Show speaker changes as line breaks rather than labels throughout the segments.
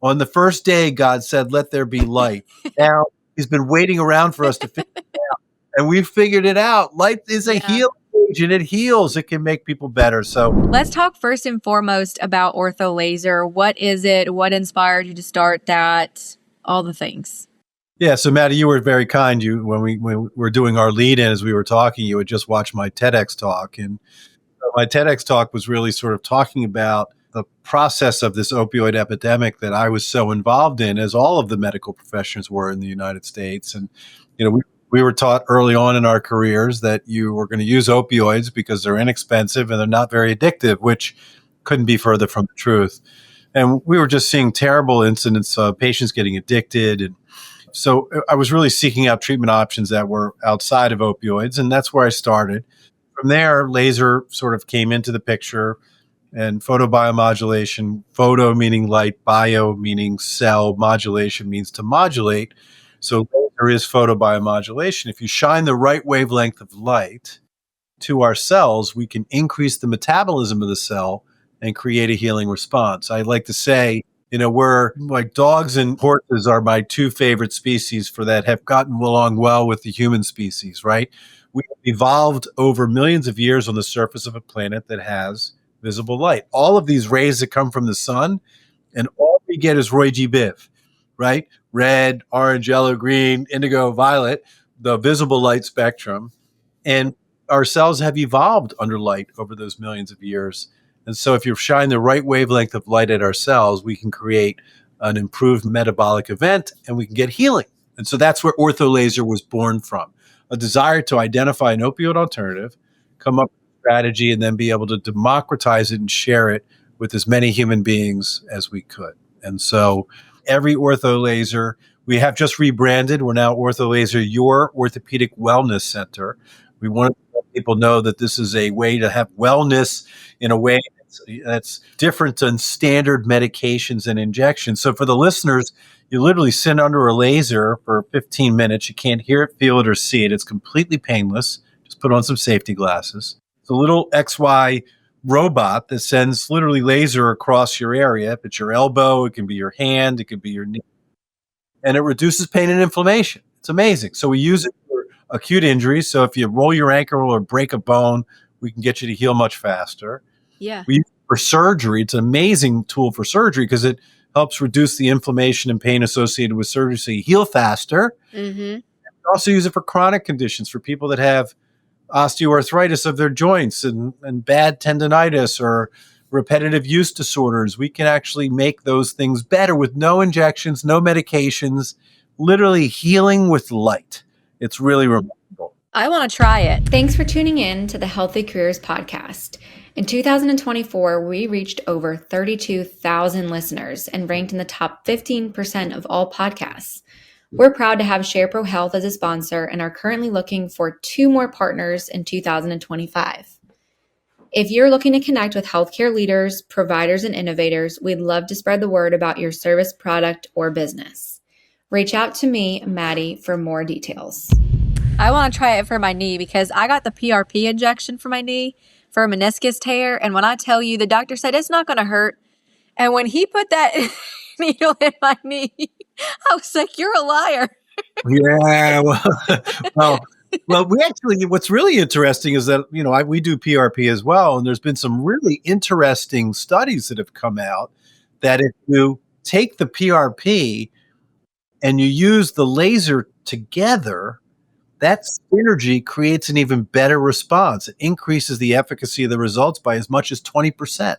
On the first day, God said, let there be light. Now, he's been waiting around for us to figure it out. And we figured it out. Light is a healing agent. It heals. It can make people better. So
let's talk first and foremost about OrthoLazer. What is it? What inspired you to start that? All the things.
Yeah. So Maddie, you were very kind. When we were doing our lead in as we were talking, you had just watched my TEDx talk. And my TEDx talk was really sort of talking about the process of this opioid epidemic that I was so involved in, as all of the medical professions were in the United States. And, we were taught early on in our careers that you were going to use opioids because they're inexpensive and they're not very addictive, which couldn't be further from the truth. And we were just seeing terrible incidents of patients getting addicted. And so I was really seeking out treatment options that were outside of opioids. And that's where I started. From there, laser sort of came into the picture, and photobiomodulation, photo meaning light, bio meaning cell, modulation means to modulate. So laser is photobiomodulation. If you shine the right wavelength of light to our cells, we can increase the metabolism of the cell and create a healing response. I like to say, we're like dogs and horses are my two favorite species for that have gotten along well with the human species, right? We evolved over millions of years on the surface of a planet that has visible light. All of these rays that come from the sun, and all we get is Roy G. Biv, right? Red, orange, yellow, green, indigo, violet, the visible light spectrum. And our cells have evolved under light over those millions of years. And so if you shine the right wavelength of light at our cells, we can create an improved metabolic event and we can get healing. And so that's where OrthoLazer was born from. A desire to identify an opioid alternative, come up with a strategy, and then be able to democratize it and share it with as many human beings as we could. And so every OrthoLazer, we have just rebranded. We're now OrthoLazer, your orthopedic wellness center. We want to let people know that this is a way to have wellness in a way that's different than standard medications and injections. So for the listeners, you literally sit under a laser for 15 minutes. You can't hear it, feel it, or see it. It's completely painless. Just put on some safety glasses. It's a little XY robot that sends literally laser across your area. If it's your elbow, it can be your hand, it could be your knee. And it reduces pain and inflammation. It's amazing. So we use it for acute injuries. So if you roll your ankle or break a bone, we can get you to heal much faster.
Yeah.
We use it for surgery. It's an amazing tool for surgery because it helps reduce the inflammation and pain associated with surgery so you heal faster.
Mm-hmm.
We also use it for chronic conditions, for people that have osteoarthritis of their joints and bad tendonitis or repetitive use disorders. We can actually make those things better with no injections, no medications, literally healing with light. It's really remarkable.
I want to try it. Thanks for tuning in to the Healthy Careers Podcast. In 2024, we reached over 32,000 listeners and ranked in the top 15% of all podcasts. We're proud to have SharePro Health as a sponsor and are currently looking for 2 more partners in 2025. If you're looking to connect with healthcare leaders, providers, and innovators, we'd love to spread the word about your service, product, or business. Reach out to me, Maddie, for more details. I want to try it for my knee because I got the PRP injection for my knee for a meniscus tear. And when I tell you, the doctor said it's not going to hurt. And when he put that needle in my knee, I was like, you're a liar.
Yeah, well, we actually, what's really interesting is that, we do PRP as well. And there's been some really interesting studies that have come out that if you take the PRP and you use the laser together, that synergy creates an even better response. It increases the efficacy of the results by as much as 20%.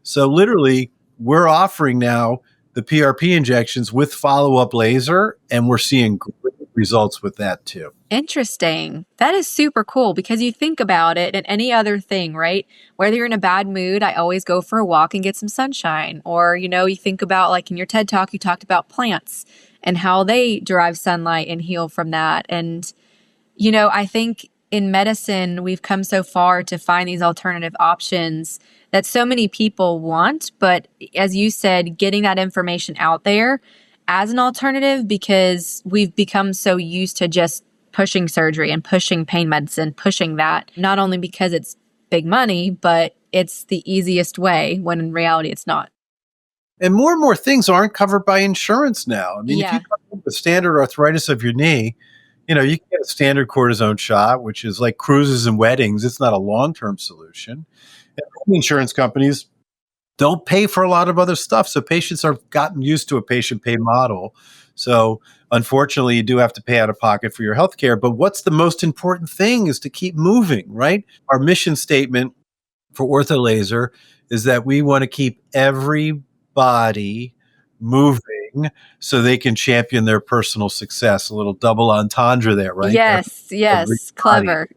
So literally, we're offering now the PRP injections with follow-up laser, and we're seeing great results with that too. Interesting.
That is super cool because you think about it and any other thing, right? Whether you're in a bad mood, I always go for a walk and get some sunshine. Or, you think about, like in your TED Talk, you talked about plants and how they derive sunlight and heal from that. And, I think in medicine, we've come so far to find these alternative options that so many people want. But as you said, getting that information out there as an alternative, because we've become so used to just pushing surgery and pushing pain medicine, pushing that, not only because it's big money, but it's the easiest way when in reality it's not.
And more things aren't covered by insurance now. I mean, if you
Yeah.
come in with standard arthritis of your knee, you know, you can get a standard cortisone shot, which is like cruises and weddings. It's not a long-term solution. And many insurance companies don't pay for a lot of other stuff. So patients are gotten used to a patient pay model. So unfortunately, you do have to pay out of pocket for your health care. But what's the most important thing is to keep moving, right? Our mission statement for OrthoLazer is that we want to keep everybody moving so they can champion their personal success. A little double entendre there, right?
Yes, yes,
Everybody.
clever.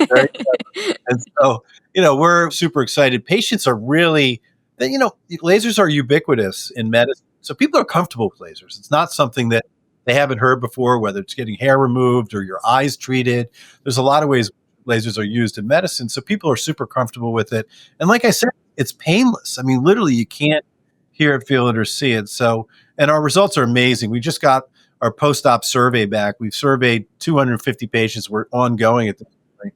Very clever. And so, you know, we're super excited. Patients are really, you know, lasers are ubiquitous in medicine. So people are comfortable with lasers. It's not something that they haven't heard before, whether it's getting hair removed or your eyes treated. There's a lot of ways lasers are used in medicine. So people are super comfortable with it. And like I said, it's painless. I mean, literally, you can't hear it, feel it, or see it. So, and our results are amazing. We just got our post-op survey back. We've surveyed 250 patients. We're ongoing at this point.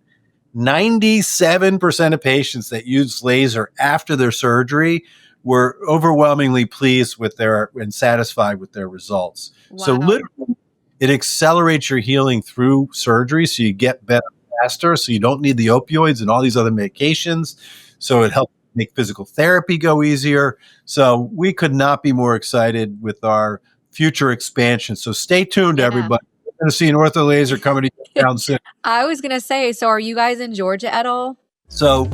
97% of patients that used laser after their surgery were overwhelmingly pleased with their and satisfied with their results.
Wow.
So literally, it accelerates your healing through surgery, so you get better faster, so you don't need the opioids and all these other medications. So it helps make physical therapy go easier. So we could not be more excited with our future expansion. So stay tuned, everybody. We're going to see an OrthoLazer coming to town soon.
I was going to say, so are you guys in Georgia at all?
So